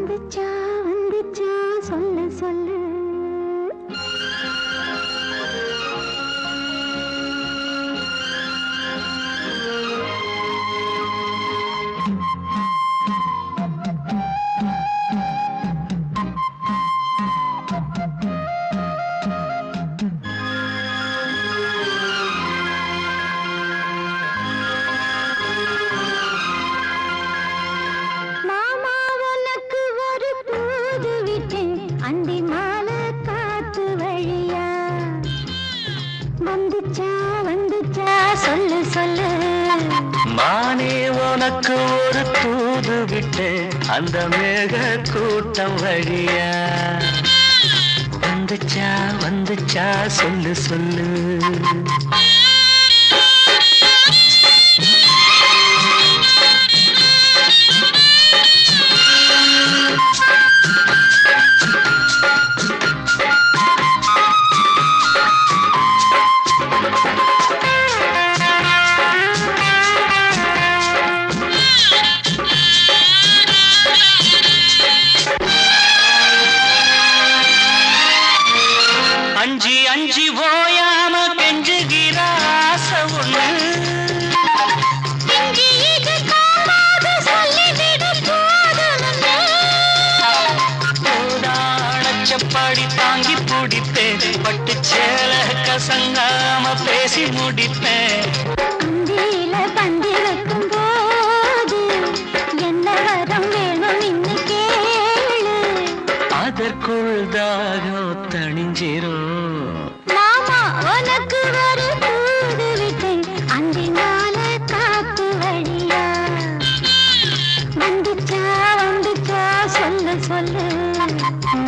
வந்துச்சா வந்துச்சா சொல்லு சொல்லு. அந்தி மாலை காத்து வழியா வந்துச்சா வந்துச்சா சொல்லு சொல்லு. மானே உனக்கு ஒரு தூது விட்டு அந்த மேக கூட்டம் வழியா வந்துச்சா வந்துச்சா சொல்லு சொல்லு. அஞ்சி அஞ்சி ஓயாம கெஞ்சுகிற ஆசை ஒண்ணு அணைச்சப்படி தாங்கி பிடித்தேன் பட்டு சேல கசங்காம பேசி முடித்தேன். பந்தி வைக்கும் போது என்ன வரம் வேணும் இன்னு கேளு. அதற்குள் தாகம் தணிஞ்சிரும். மாமா உனக்கு ஒரு தூது விட்டேன் அந்தி மாலை காத்து வழியா வந்துச்சா வந்துச்சா சொல்லு சொல்லு.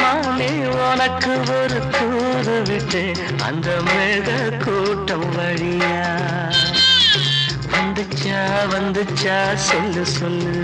மானே உனக்கு ஒரு தூது விட்டு அந்த மேக கூட்டம் வழியா வந்துச்சா வந்துச்சா சொல்லு சொல்லு.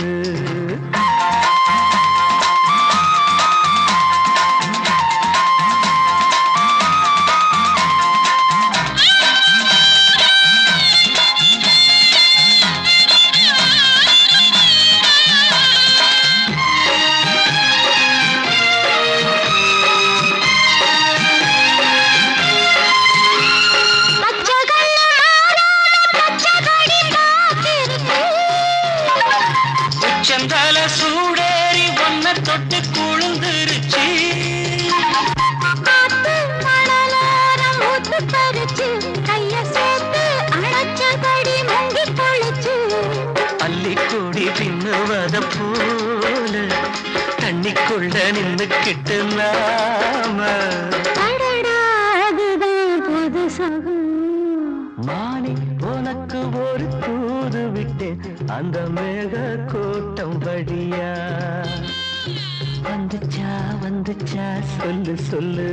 செந்தால சூடேறி ஒன்ன தொட்டு குழுந்துருச்சு. மணலாரம் ஊத்து பறிச்சு கைய சேர்த்து அணைச்சபடி முங்கி பொழிச்சு. அள்ளிக்கூடி பின்னுவத போல தண்ணிக்குள்ள நின்னுக்கிட்டு நாம அதுதான் புது சகம். மானி உனக்கு ஒரு தூது விட்டேன் அந்த மேக கூட்டம் வழியா வந்துச்சா வந்துச்சா சொல்லு சொல்லு.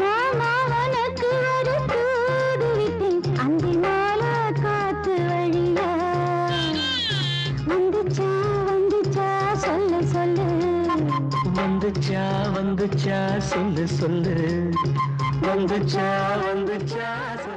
மாமா உனக்கு ஒரு தூது விட்டேன் அந்தி மாலை காத்து வழியா வந்துச்சா வந்துச்சா சொல்லு சொல்லு. வந்துச்சா வந்துச்சா சொல்லு சொல்லு. வந்துச்சா வந்துச்சா சொல்லு.